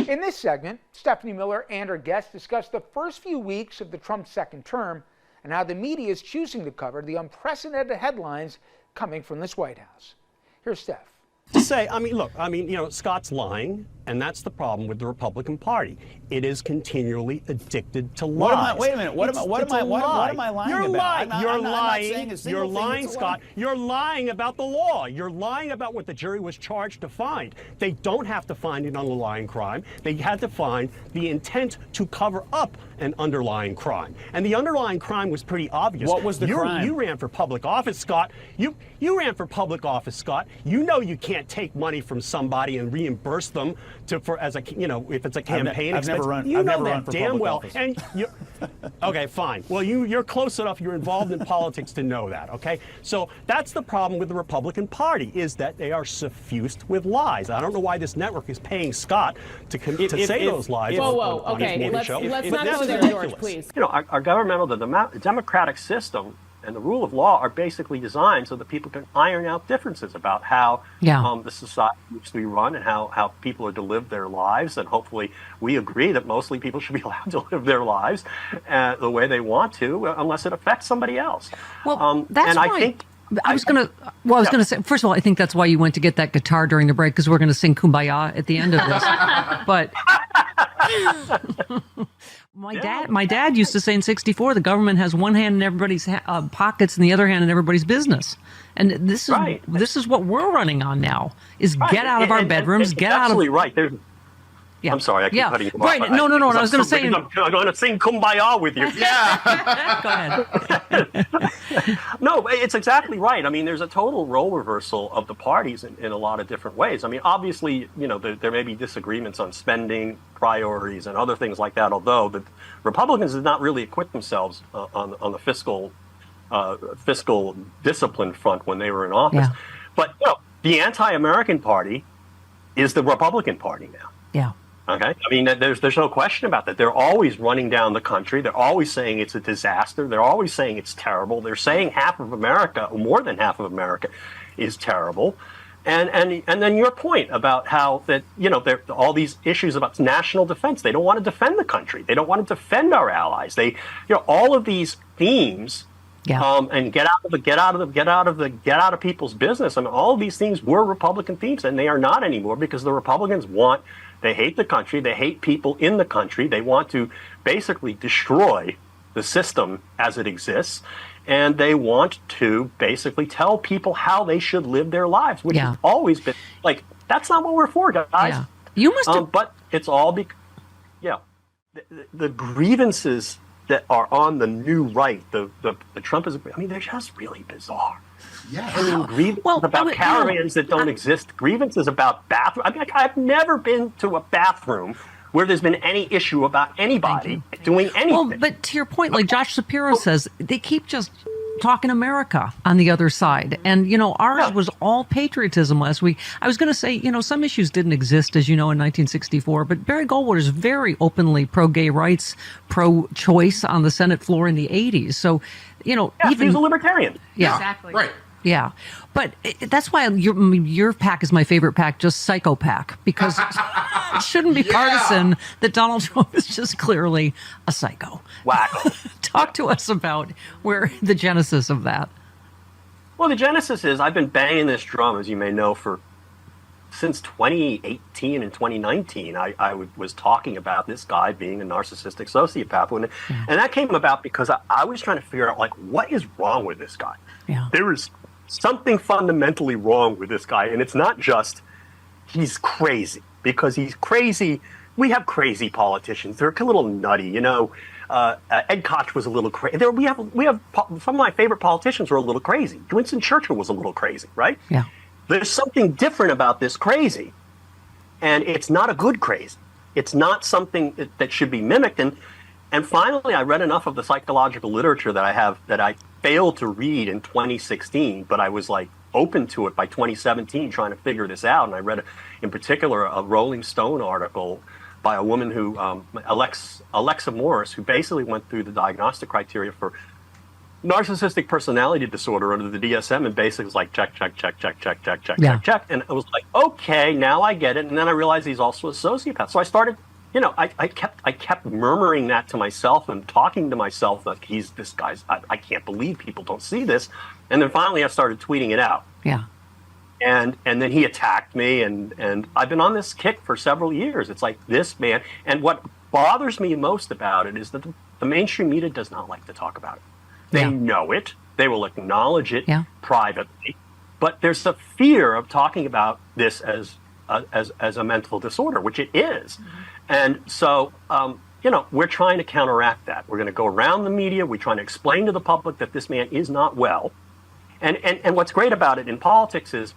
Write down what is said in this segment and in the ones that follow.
In this segment, Stephanie Miller and her guests discuss the first few weeks of the Trump second term and how the media is choosing to cover the unprecedented headlines coming from this White House. Here's Steph. To say, look, Scott's lying, and that's the problem with the Republican Party. It is continually addicted to lies. Wait a minute. What am I lying You're about? Lying. You're lying, Scott. You're lying about the law. You're lying about what the jury was charged to find. They don't have to find an underlying crime. They had to find the intent to cover up an underlying crime. And the underlying crime was pretty obvious. What was the crime? You ran for public office, Scott. You ran for public office, Scott. You know you can't take money from somebody and reimburse them if it's a campaign expense. You know that damn well. And okay, fine. Well, you're close enough. You're involved in politics to know that. Okay, so that's the problem with the Republican Party, is that they are suffused with lies. I don't know why this network is paying Scott to say those lies. Whoa, okay. Let's not go there, George, please. Our governmental, the democratic system and the rule of law are basically designed so that people can iron out differences about how the society needs to be run and how people are to live their lives. And hopefully we agree that mostly people should be allowed to live their lives the way they want to, unless it affects somebody else. Well, that's and why. I think I was going to say, first of all, I think that's why you went to get that guitar during the break, because we're going to sing Kumbaya at the end of this. But my dad used to say in '64, the government has one hand in everybody's pockets and the other hand in everybody's business. And this is what we're running on now, is get out of our bedrooms, get out of... Absolutely right. Yeah. I'm sorry, I keep cutting you off. Right. No. I was going to say... I'm going to sing Kumbaya with you. Yeah. Go ahead. No, it's exactly right. There's a total role reversal of the parties in a lot of different ways. Obviously, there may be disagreements on spending, priorities, and other things like that, although the Republicans did not really acquit themselves on the fiscal discipline front when they were in office. Yeah. But the anti-American party is the Republican Party now. Yeah. Okay. There's no question about that. They're always running down the country. They're always saying it's a disaster. They're always saying it's terrible. They're saying half of America, or more than half of America, is terrible. And then your point about how that, there all these issues about national defense. They don't want to defend the country. They don't want to defend our allies. All of these themes. Yeah. And get out of people's business. All of these things were Republican themes, and they are not anymore, because the Republicans they hate the country, they hate people in the country, they want to basically destroy the system as it exists, and they want to basically tell people how they should live their lives, which has always been that's not what we're for, guys. Yeah. You must have... but it's all because the grievances that are on the new right, the Trumpism, they're just really bizarre. Yeah. Grievances about caravans that don't exist. Grievances about bathrooms. I've never been to a bathroom where there's been any issue about anybody doing anything. Well, but to your point, like Josh Shapiro says, they keep just talking America on the other side. And, ours was all patriotism last week. I was going to say, some issues didn't exist, as you know, in 1964, but Barry Goldwater is very openly pro-gay rights, pro-choice on the Senate floor in the 80s. So, even... he's a libertarian. Yeah. Exactly. Right. Yeah. But that's why your pack is my favorite pack, just Psycho Pack, because it shouldn't be partisan that Donald Trump is just clearly a psycho. Wacko. Talk to us about where the genesis of that. Well, the genesis is I've been banging this drum, as you may know, since 2018 and 2019. I was talking about this guy being a narcissistic sociopath. And that came about because I was trying to figure out, what is wrong with this guy? Yeah. There is something fundamentally wrong with this guy, and it's not just he's crazy, because he's crazy. We have crazy politicians. They're a little nutty, Ed Koch was a little crazy. We have some of my favorite politicians were a little crazy. Winston Churchill was a little crazy, right? Yeah. There's something different about this crazy, and it's not a good crazy. It's not something that should be mimicked. And finally, I read enough of the psychological literature that I failed to read in 2016, but I was open to it by 2017, trying to figure this out. And I read, in particular, a Rolling Stone article by a woman who, Alexa Morris, who basically went through the diagnostic criteria for narcissistic personality disorder under the DSM, and basically it's like check, check, check, check, check, check, check, Yeah. check, check. And I was like, okay, now I get it. And then I realized he's also a sociopath. So I started, I kept murmuring that to myself and talking to myself like this guy's, I can't believe people don't see this. And then finally I started tweeting it out. Yeah. And then he attacked me, and I've been on this kick for several years. It's like this man, and what bothers me most about it is that the mainstream media does not like to talk about it. They know it. They will acknowledge it privately, but there's a fear of talking about this as a mental disorder, which it is. And so, we're trying to counteract that. We're going to go around the media. We're trying to explain to the public that this man is not well. And what's great about it in politics is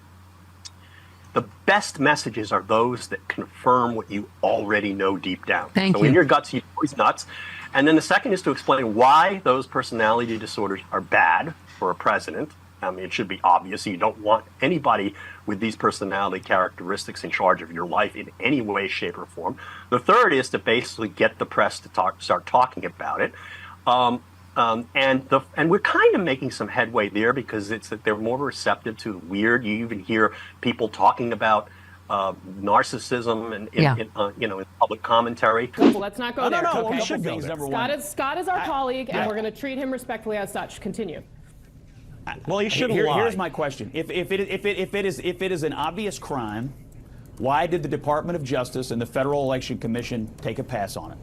the best messages are those that confirm what you already know deep down. So in your guts, you know he's nuts. And then the second is to explain why those personality disorders are bad for a president. I mean, it should be obvious. You don't want anybody with these personality characteristics in charge of your life in any way, shape, or form. The third is to basically get the press to start talking about it. And we're kind of making some headway there because it's that they're more receptive to the weird. You even hear people talking about narcissism and in public commentary. Well, let's not go there. No, okay? we should go there. Scott is our colleague, and we're going to treat him respectfully as such. Continue. Well, he shouldn't lie. Here's my question: If it is an obvious crime, why did the Department of Justice and the Federal Election Commission take a pass on it?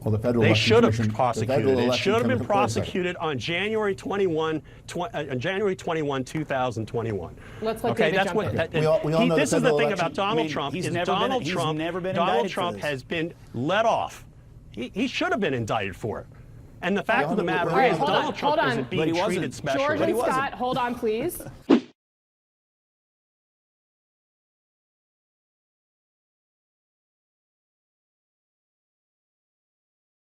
Well, they should have prosecuted it. It should have been prosecuted on January 21, 2021. Let's let David jump in. This is the thing about Donald Trump. Donald Trump has been let off. He should have been indicted for it. And the fact of the matter is, Donald Trump isn't being treated specially. George and Scott, hold on, please.